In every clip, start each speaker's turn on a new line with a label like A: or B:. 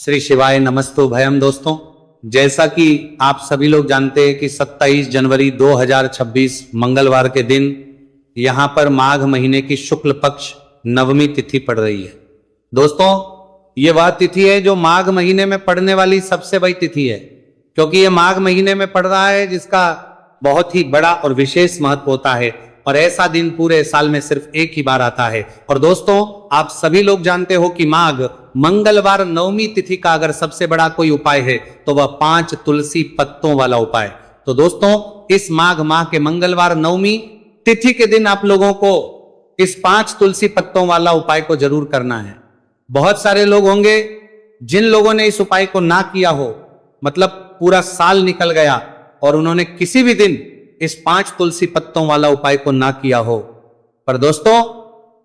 A: श्री शिवाय नमस्तो भयम। दोस्तों, जैसा कि आप सभी लोग जानते हैं कि 27 जनवरी 2026 मंगलवार के दिन यहां पर माघ महीने की शुक्ल पक्ष नवमी तिथि पड़ रही है। दोस्तों, ये वह तिथि है जो माघ महीने में पड़ने वाली सबसे बड़ी तिथि है, क्योंकि ये माघ महीने में पड़ रहा है जिसका बहुत ही बड़ा और विशेष महत्व होता है और ऐसा दिन पूरे साल में सिर्फ एक ही बार आता है। और दोस्तों, आप सभी लोग जानते हो कि माघ मंगलवार नवमी तिथि का अगर सबसे बड़ा कोई उपाय है तो वह 5 तुलसी पत्तों वाला उपाय। तो दोस्तों, इस माघ माह के मंगलवार नवमी तिथि के दिन आप लोगों को इस 5 तुलसी पत्तों वाला उपाय को जरूर करना है। बहुत सारे लोग होंगे जिन लोगों ने इस उपाय को ना किया हो, मतलब पूरा साल निकल गया और उन्होंने किसी भी दिन इस 5 तुलसी पत्तों वाला उपाय को ना किया हो। पर दोस्तों,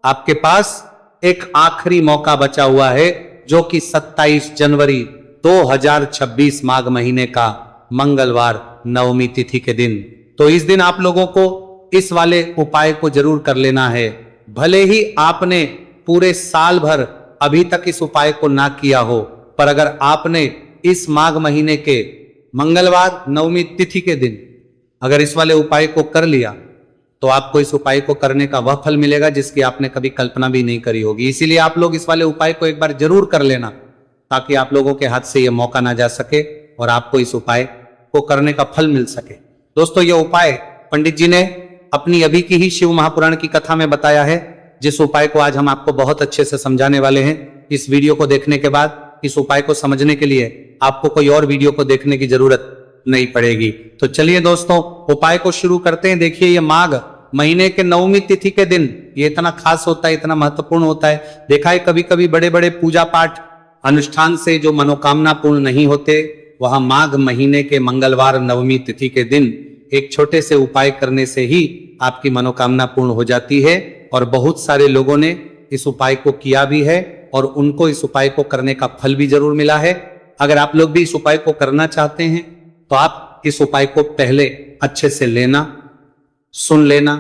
A: आपके पास एक आखिरी मौका बचा हुआ है, जो कि 27 जनवरी 2026 माघ महीने का मंगलवार नवमी तिथि के दिन। तो इस दिन आप लोगों को इस वाले उपाय को जरूर कर लेना है। भले ही आपने पूरे साल भर अभी तक इस उपाय को ना किया हो, पर अगर आपने इस माघ महीने के मंगलवार नवमी तिथि के दिन अगर इस वाले उपाय को कर लिया तो आपको इस उपाय को करने का वह फल मिलेगा जिसकी आपने कभी कल्पना भी नहीं करी होगी। इसीलिए आप लोग इस वाले उपाय को एक बार जरूर कर लेना, ताकि आप लोगों के हाथ से यह मौका ना जा सके और आपको इस उपाय को करने का फल मिल सके। दोस्तों, यह उपाय पंडित जी ने अपनी अभी की ही शिव महापुराण की कथा में बताया है, जिस उपाय को आज हम आपको बहुत अच्छे से समझाने वाले हैं। इस वीडियो को देखने के बाद इस उपाय को समझने के लिए आपको कोई और वीडियो को देखने की जरूरत नहीं पड़ेगी। तो चलिए दोस्तों, उपाय को शुरू करते हैं। देखिए, ये माघ महीने के नवमी तिथि के दिन ये इतना खास होता है, इतना महत्वपूर्ण होता है। देखा है कभी कभी बड़े बड़े पूजा पाठ अनुष्ठान से जो मनोकामना पूर्ण नहीं होते, वहां माघ महीने के मंगलवार नवमी तिथि के दिन एक छोटे से उपाय करने से ही आपकी मनोकामना पूर्ण हो जाती है। और बहुत सारे लोगों ने इस उपाय को किया भी है और उनको इस उपाय को करने का फल भी जरूर मिला है। अगर आप लोग भी इस उपाय को करना चाहते हैं तो आप इस उपाय को पहले अच्छे से लेना, सुन लेना,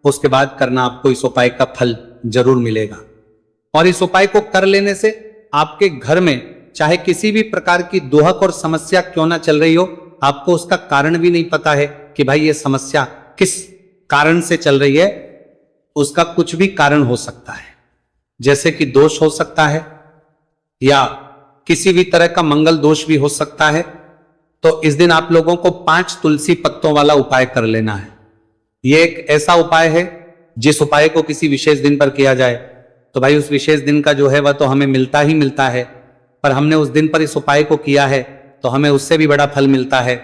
A: उसके बाद करना, आपको इस उपाय का फल जरूर मिलेगा। और इस उपाय को कर लेने से आपके घर में चाहे किसी भी प्रकार की दुहक और समस्या क्यों ना चल रही हो, आपको उसका कारण भी नहीं पता है कि भाई ये समस्या किस कारण से चल रही है, उसका कुछ भी कारण हो सकता है। जैसे कि दोष हो सकता है या किसी भी तरह का मंगल दोष भी हो सकता है। तो इस दिन आप लोगों को 5 तुलसी पत्तों वाला उपाय कर लेना है। यह एक ऐसा उपाय है जिस उपाय को किसी विशेष दिन पर किया जाए तो भाई उस विशेष दिन का जो है वह तो हमें मिलता ही मिलता है, पर हमने उस दिन पर इस उपाय को किया है तो हमें उससे भी बड़ा फल मिलता है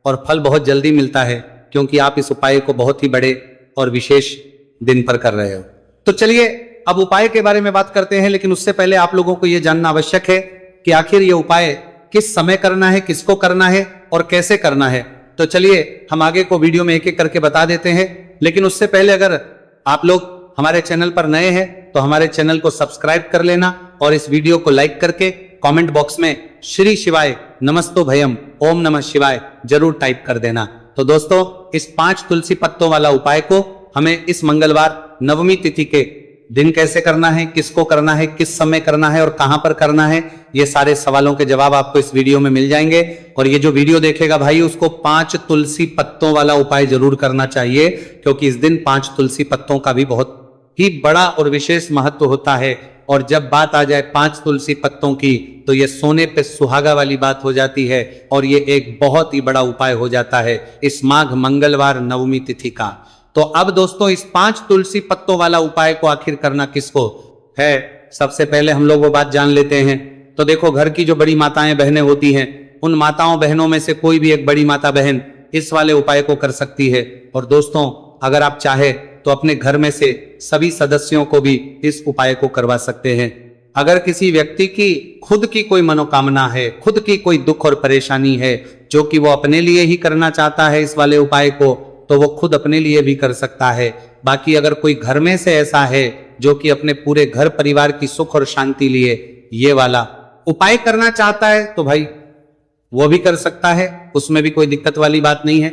A: और फल बहुत जल्दी मिलता है, क्योंकि आप इस उपाय को बहुत ही बड़े और विशेष दिन पर कर रहे हो। तो चलिए अब उपाय के बारे में बात करते हैं, लेकिन उससे पहले आप लोगों को यह जानना आवश्यक है कि आखिर यह उपाय किस समय करना है, किसको करना है और कैसे करना है। तो चलिए हम आगे को वीडियो में एक एक करके बता देते हैं। लेकिन उससे पहले अगर आप लोग हमारे चैनल पर नए हैं तो हमारे चैनल को सब्सक्राइब कर लेना और इस वीडियो को लाइक करके कमेंट बॉक्स में श्री शिवाय नमस्तो भयम ओम नमः शिवाय जरूर टाइप कर देना। तो दोस्तों, इस 5 तुलसी पत्तों वाला उपाय को हमें इस मंगलवार नवमी तिथि के दिन कैसे करना है, किसको करना है, किस समय करना है और कहां पर करना है, ये सारे सवालों के जवाब आपको इस वीडियो में मिल जाएंगे। और ये जो वीडियो देखेगा भाई, उसको 5 तुलसी पत्तों वाला उपाय जरूर करना चाहिए, क्योंकि इस दिन 5 तुलसी पत्तों का भी बहुत ही बड़ा और विशेष महत्व होता है। और जब बात आ जाए 5 तुलसी पत्तों की तो ये सोने पे सुहागा वाली बात हो जाती है और ये एक बहुत ही बड़ा उपाय हो जाता है इस माघ मंगलवार नवमी तिथि का। तो अब दोस्तों, इस 5 तुलसी पत्तों वाला उपाय को आखिर करना किसको है, सबसे पहले हम लोग वो बात जान लेते हैं। तो देखो, घर की जो बड़ी माताएं बहनें होती हैं, उन माताओं बहनों में से कोई भी एक बड़ी माता बहन इस वाले उपाय को कर सकती है। और दोस्तों, अगर आप चाहे तो अपने घर में से सभी सदस्यों को भी इस उपाय को करवा सकते हैं। अगर किसी व्यक्ति की खुद की कोई मनोकामना है, खुद की कोई दुख और परेशानी है जो कि वो अपने लिए ही करना चाहता है इस वाले उपाय को, तो वो खुद अपने लिए भी कर सकता है। बाकी अगर कोई घर में से ऐसा है जो कि अपने पूरे घर परिवार की सुख और शांति लिए ये वाला उपाय करना चाहता है तो भाई वो भी कर सकता है, उसमें भी कोई दिक्कत वाली बात नहीं है।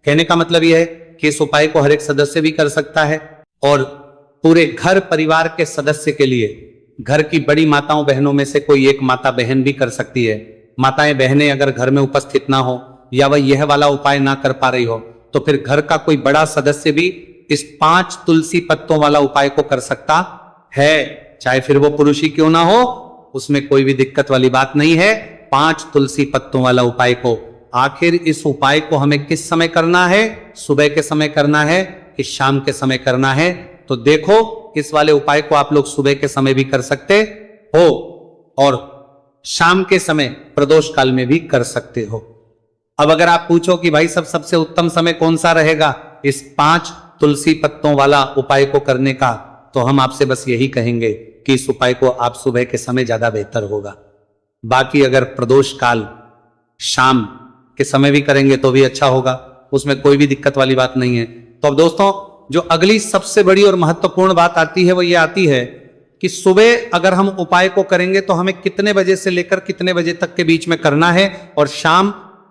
A: कहने का मतलब यह है कि इस उपाय को हर एक सदस्य भी कर सकता है और पूरे घर परिवार के सदस्य के लिए घर की बड़ी माताओं बहनों में से कोई एक माता बहन भी कर सकती है। माताएं बहनें अगर घर में उपस्थित ना हो या वह यह वाला उपाय ना कर पा रही हो तो फिर घर का कोई बड़ा सदस्य भी इस 5 तुलसी पत्तों वाला उपाय को कर सकता है, चाहे फिर वो पुरुष ही क्यों ना हो, उसमें कोई भी दिक्कत वाली बात नहीं है। 5 तुलसी पत्तों वाला उपाय को, आखिर इस उपाय को हमें किस समय करना है? सुबह के समय करना है कि शाम के समय करना है? तो देखो, इस वाले उपाय को आप लोग सुबह के समय भी कर सकते हो और शाम के समय प्रदोष काल में भी कर सकते हो। अब अगर आप पूछो कि भाई सबसे उत्तम समय कौन सा रहेगा इस 5 तुलसी पत्तों वाला उपाय को करने का, तो हम आपसे बस यही कहेंगे कि इस उपाय को आप सुबह के समय ज्यादा बेहतर होगा। बाकी अगर प्रदोष काल शाम के समय भी करेंगे तो भी अच्छा होगा, उसमें कोई भी दिक्कत वाली बात नहीं है। तो अब दोस्तों, जो अगली सबसे बड़ी और महत्वपूर्ण बात आती है वो ये आती है कि सुबह अगर हम उपाय को करेंगे तो हमें कितने बजे से लेकर कितने बजे तक के बीच में करना है, और शाम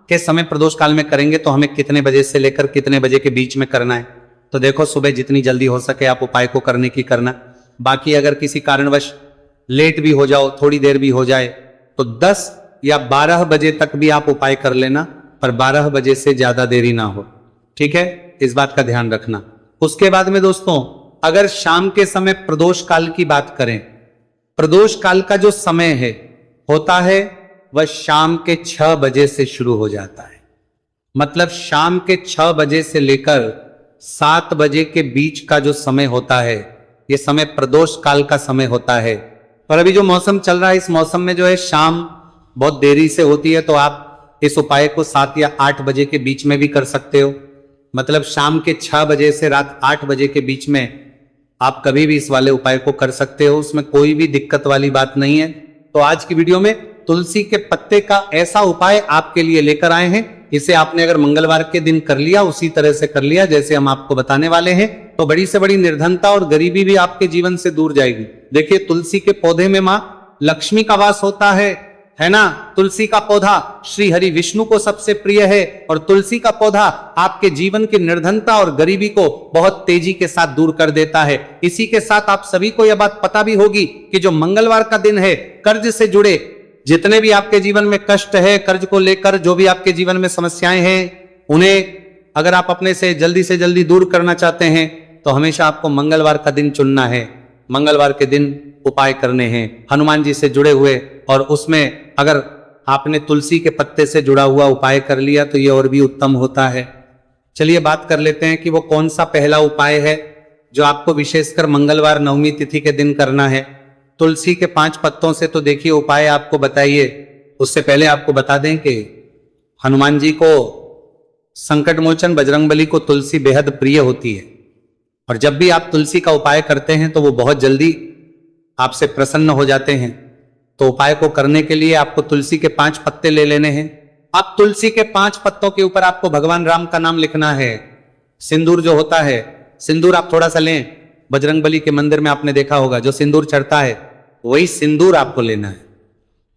A: के समय प्रदोष काल में करेंगे तो हमें कितने बजे से लेकर कितने बजे के बीच में करना है। तो देखो, सुबह जितनी जल्दी हो सके आप उपाय को करने की करना। बाकी अगर किसी कारणवश लेट भी हो जाओ, थोड़ी देर भी हो जाए, तो 10 या 12 बजे तक भी आप उपाय कर लेना, पर 12 बजे से ज्यादा देरी ना हो, ठीक है? इस बात का ध्यान रखना। उसके बाद में दोस्तों, अगर शाम के समय प्रदोष काल की बात करें, प्रदोष काल का जो समय है होता है वह शाम के 6 बजे से शुरू हो जाता है। मतलब शाम के 6 बजे से लेकर 7 बजे के बीच का जो समय होता है, यह समय प्रदोष काल का समय होता है। और अभी जो मौसम चल रहा है, इस मौसम में जो है शाम बहुत देरी से होती है, तो आप इस उपाय को 7 या 8 बजे के बीच में भी कर सकते हो। मतलब शाम के 6 बजे से रात 8 बजे के बीच में आप कभी भी इस वाले उपाय को कर सकते हो, उसमें कोई भी दिक्कत वाली बात नहीं है। तो आज की वीडियो में तुलसी के पत्ते का ऐसा उपाय आपके लिए लेकर आए हैं, इसे आपने अगर मंगलवार के दिन कर लिया, उसी तरह से कर लिया जैसे हम आपको बताने वाले हैं, तो बड़ी से बड़ी निर्धनता और गरीबी भी आपके जीवन से दूर जाएगी। देखिए, तुलसी के पौधे में मां लक्ष्मी का वास होता है ना? तुलसी का पौधा श्री हरि विष्णु को सबसे प्रिय है, और तुलसी का पौधा आपके जीवन की निर्धनता और गरीबी को बहुत तेजी के साथ दूर कर देता है। इसी के साथ आप सभी को यह बात पता भी होगी कि जो मंगलवार का दिन है, कर्ज से जुड़े जितने भी आपके जीवन में कष्ट है, कर्ज को लेकर जो भी आपके जीवन में समस्याएं हैं, उन्हें अगर आप अपने से जल्दी दूर करना चाहते हैं तो हमेशा आपको मंगलवार का दिन चुनना है। मंगलवार के दिन उपाय करने हैं हनुमान जी से जुड़े हुए, और उसमें अगर आपने तुलसी के पत्ते से जुड़ा हुआ उपाय कर लिया तो ये और भी उत्तम होता है। चलिए बात कर लेते हैं कि वो कौन सा पहला उपाय है जो आपको विशेषकर मंगलवार नवमी तिथि के दिन करना है। तुलसी के 5 पत्तों से तो देखिए उपाय आपको बताइए, उससे पहले आपको बता दें कि हनुमान जी को, संकट मोचन बजरंगबली को तुलसी बेहद प्रिय होती है, और जब भी आप तुलसी का उपाय करते हैं तो वो बहुत जल्दी आपसे प्रसन्न हो जाते हैं। तो उपाय को करने के लिए आपको तुलसी के 5 पत्ते ले लेने हैं। अब तुलसी के 5 पत्तों के ऊपर आपको भगवान राम का नाम लिखना है। सिंदूर जो होता है, सिंदूर आप थोड़ा सा लें, बजरंगबली के मंदिर में आपने देखा होगा जो सिंदूर चढ़ता है, वही सिंदूर आपको लेना है,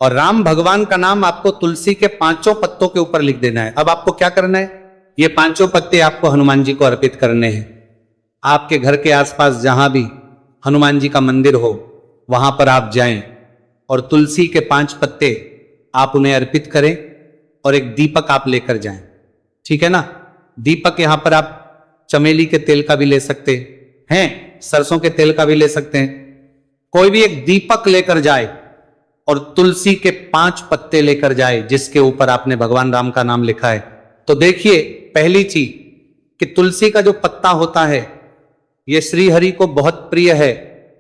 A: और राम भगवान का नाम आपको तुलसी के 5 पत्तों के ऊपर लिख देना है। अब आपको क्या करना है, ये 5 पत्ते आपको हनुमान जी को अर्पित करने हैं। आपके घर के आसपास जहां भी हनुमान जी का मंदिर हो वहां पर आप जाएं और तुलसी के 5 पत्ते आप उन्हें अर्पित करें, और एक दीपक आप लेकर जाएं, ठीक है ना? दीपक यहां पर आप चमेली के तेल का भी ले सकते हैं, सरसों के तेल का भी ले सकते हैं। कोई भी एक दीपक लेकर जाए और तुलसी के 5 पत्ते लेकर जाए जिसके ऊपर आपने भगवान राम का नाम लिखा है। तो देखिए, पहली चीज कि तुलसी का जो पत्ता होता है यह श्री हरि को बहुत प्रिय है।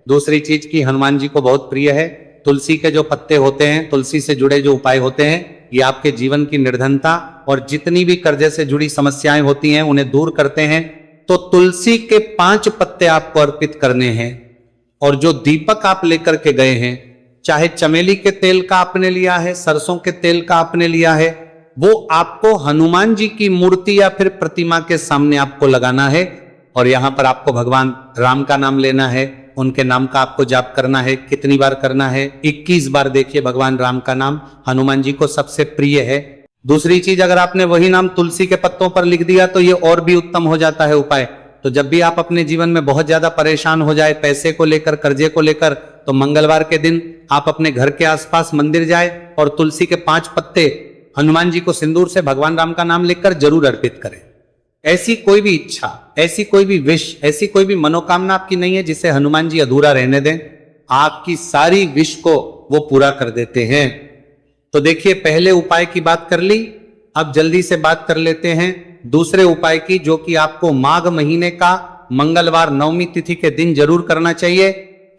A: दूसरी चीज की हनुमान जी को बहुत प्रिय है। तुलसी के जो पत्ते होते हैं, तुलसी से जुड़े जो उपाय होते हैं, ये आपके जीवन की निर्धनता और जितनी भी कर्जे से जुड़ी समस्याएं होती हैं उन्हें दूर करते हैं। तो तुलसी के 5 पत्ते आपको अर्पित करने हैं, और जो दीपक आप लेकर के गए हैं, चाहे चमेली के तेल का आपने लिया है, सरसों के तेल का आपने लिया है, वो आपको हनुमान जी की मूर्ति या फिर प्रतिमा के सामने आपको लगाना है, और यहां पर आपको भगवान राम का नाम लेना है, उनके नाम का आपको जाप करना है। कितनी बार करना है? 21 बार। देखिए, भगवान राम का नाम हनुमान जी को सबसे प्रिय है। दूसरी चीज, अगर आपने वही नाम तुलसी के पत्तों पर लिख दिया तो ये और भी उत्तम हो जाता है उपाय, तो जब भी आप अपने जीवन में बहुत ज्यादा परेशान हो जाए पैसे को लेकर, कर्जे को लेकर, तो मंगलवार के दिन आप अपने घर के आसपास मंदिर जाए और तुलसी के 5 पत्ते हनुमान जी को सिंदूर से भगवान राम का नाम लिखकर जरूर अर्पित करें। ऐसी कोई भी इच्छा, ऐसी कोई भी विश, ऐसी कोई भी मनोकामना आपकी नहीं है जिसे हनुमान जी अधूरा रहने दें, आपकी सारी विश को वो पूरा कर देते हैं। तो देखिए, पहले उपाय की बात कर ली, अब जल्दी से बात कर लेते हैं दूसरे उपाय की, जो कि आपको माघ महीने का मंगलवार नवमी तिथि के दिन जरूर करना चाहिए।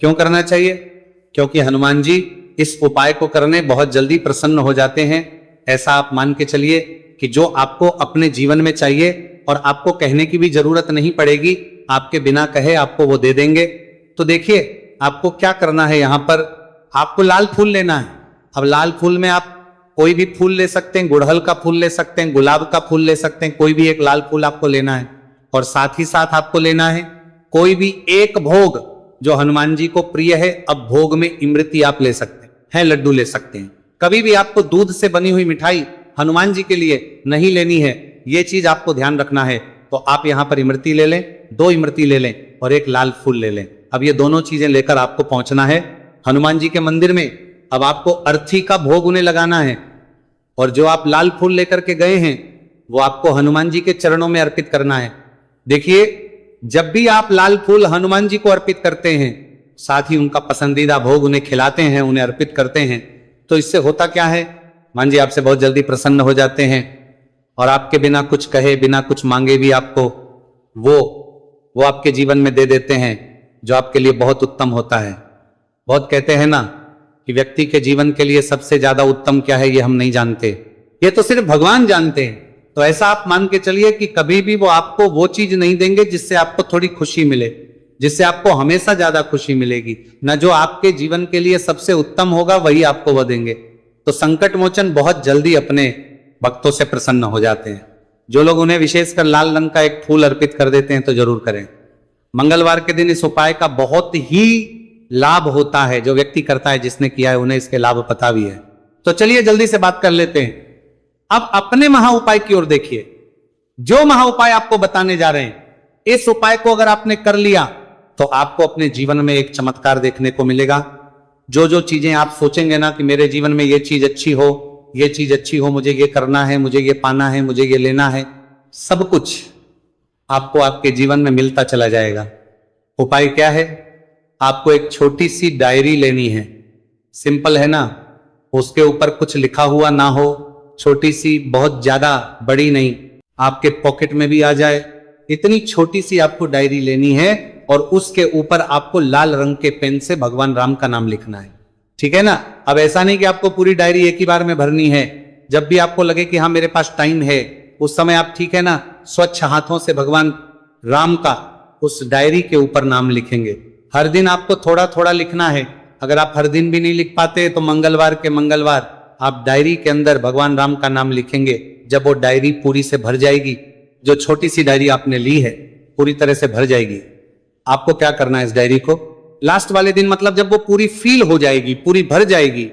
A: क्यों करना चाहिए? क्योंकि हनुमान जी इस उपाय को करने बहुत जल्दी प्रसन्न हो जाते हैं। ऐसा आप मान के चलिए कि जो आपको अपने जीवन में चाहिए और आपको कहने की भी जरूरत नहीं पड़ेगी, आपके बिना कहे आपको वो दे देंगे। तो देखिए, आपको क्या करना है, यहां पर आपको लाल फूल लेना है। अब लाल फूल में आप कोई भी फूल ले सकते हैं, गुड़हल का फूल ले सकते हैं, गुलाब का फूल ले सकते हैं, कोई भी एक लाल फूल आपको लेना है। और साथ ही साथ आपको लेना है कोई भी एक भोग जो हनुमान जी को प्रिय है। अब भोग में इमरती आप ले सकते हैं, लड्डू ले सकते हैं। कभी भी आपको दूध से बनी हुई मिठाई हनुमान जी के लिए नहीं लेनी है, ये चीज आपको ध्यान रखना है। तो आप यहां पर इमरती ले लें, 2 इमरती ले लें और एक लाल फूल ले लें। अब ये दोनों चीजें लेकर आपको पहुंचना है हनुमान जी के मंदिर में। अब आपको अर्थी का भोग उन्हें लगाना है और जो आप लाल फूल लेकर के गए हैं वो आपको हनुमान जी के चरणों में अर्पित करना है। देखिए, जब भी आप लाल फूल हनुमान जी को अर्पित करते हैं, साथ ही उनका पसंदीदा भोग उन्हें खिलाते हैं, उन्हें अर्पित करते हैं, तो इससे होता क्या है, हनुमान जी आपसे बहुत जल्दी प्रसन्न हो जाते हैं और आपके बिना कुछ कहे, बिना कुछ मांगे भी आपको वो आपके जीवन में दे देते हैं, जो आपके लिए बहुत उत्तम होता है। बहुत कहते हैं ना कि व्यक्ति के जीवन के लिए सबसे ज्यादा उत्तम क्या है ये हम नहीं जानते, ये तो सिर्फ भगवान जानते हैं। तो ऐसा आप मान के चलिए कि कभी भी वो आपको वो चीज नहीं देंगे जिससे आपको थोड़ी खुशी मिले, जिससे आपको हमेशा ज्यादा खुशी मिलेगी। न जो आपके जीवन के लिए सबसे उत्तम होगा वही आपको वो देंगे। तो संकट मोचन बहुत जल्दी अपने भक्तों से प्रसन्न हो जाते हैं। जो लोग उन्हें विशेषकर लाल रंग का एक फूल अर्पित कर देते हैं तो जरूर करें। मंगलवार के दिन इस उपाय का बहुत ही लाभ होता है। जो व्यक्ति करता है, जिसने किया है, उन्हें इसके लाभ पता भी है। तो चलिए जल्दी से बात कर लेते हैं। अब अपने महा उपाय की ओर देखिए। जो महा उपाय आपको बताने जा रहे हैं, इस उपाय को अगर आपने कर लिया तो आपको अपने जीवन में एक चमत्कार देखने को मिलेगा। जो जो चीजें आप सोचेंगे ना कि मेरे जीवन में ये चीज अच्छी हो, ये चीज अच्छी हो, मुझे ये करना है, मुझे ये पाना है, मुझे ये लेना है, सब कुछ आपको आपके जीवन में मिलता चला जाएगा। उपाय क्या है? आपको एक छोटी सी डायरी लेनी है। सिंपल है ना, उसके ऊपर कुछ लिखा हुआ ना हो, छोटी सी, बहुत ज्यादा बड़ी नहीं, आपके पॉकेट में भी आ जाए, इतनी छोटी सी आपको डायरी लेनी है और उसके ऊपर आपको लाल रंग के पेन से भगवान राम का नाम लिखना है। ठीक है ना? अब ऐसा नहीं कि आपको पूरी डायरी एक ही बार में भरनी है। जब भी आपको लगे कि हाँ मेरे पास टाइम है, उस समय आप, ठीक है ना, स्वच्छ हाथों से भगवान राम का उस डायरी के ऊपर नाम लिखेंगे। हर दिन आपको थोड़ा थोड़ा लिखना है। अगर आप हर दिन भी नहीं लिख पाते तो मंगलवार के मंगलवार आप डायरी के अंदर भगवान राम का नाम लिखेंगे। जब वो डायरी पूरी से भर जाएगी, जो छोटी सी डायरी आपने ली है पूरी तरह से भर जाएगी, आपको क्या करना है, इस डायरी को लास्ट वाले दिन, मतलब जब वो पूरी फील हो जाएगी, पूरी भर जाएगी,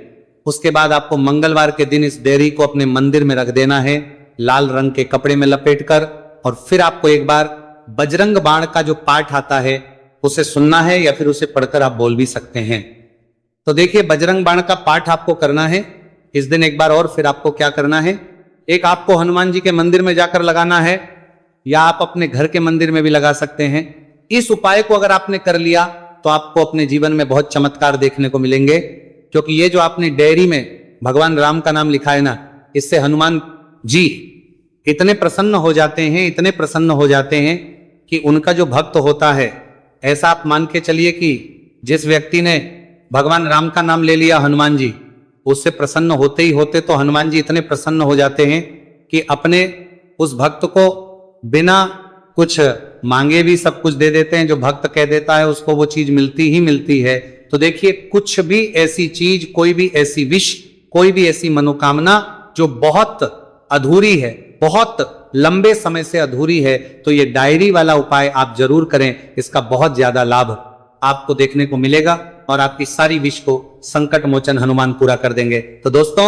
A: उसके बाद आपको मंगलवार के दिन इस डायरी को अपने मंदिर में रख देना है, लाल रंग के कपड़े में लपेटकर। और फिर आपको एक बार बजरंग बाण का जो पाठ आता है उसे सुनना है, या फिर उसे पढ़कर आप बोल भी सकते हैं। तो देखिए, बजरंग बाण का पाठ आपको करना है इस दिन एक बार। और फिर आपको क्या करना है, एक आपको हनुमान जी के मंदिर में जाकर लगाना है, या आप अपने घर के मंदिर में भी लगा सकते हैं। इस उपाय को अगर आपने कर लिया तो आपको अपने जीवन में बहुत चमत्कार देखने को मिलेंगे, क्योंकि ये जो आपने डायरी में भगवान राम का नाम लिखा है ना, इससे हनुमान जी इतने प्रसन्न हो जाते हैं, इतने प्रसन्न हो जाते हैं कि उनका जो भक्त होता है, ऐसा आप मान के चलिए कि जिस व्यक्ति ने भगवान राम का नाम ले लिया हनुमान जी, उससे प्रसन्न होते ही होते तो हनुमान जी इतने प्रसन्न हो जाते हैं कि अपने उस भक्त को बिना कुछ मांगे भी सब कुछ दे देते हैं। जो भक्त कह देता है उसको वो चीज मिलती ही मिलती है। तो देखिए, कुछ भी ऐसी चीज, कोई भी ऐसी विश, कोई भी ऐसी मनोकामना जो बहुत अधूरी है, बहुत लंबे समय से अधूरी है, तो ये डायरी वाला उपाय आप जरूर करें। इसका बहुत ज्यादा लाभ आपको देखने को मिलेगा और आपकी सारी विश को संकट मोचन हनुमान पूरा कर देंगे। तो दोस्तों,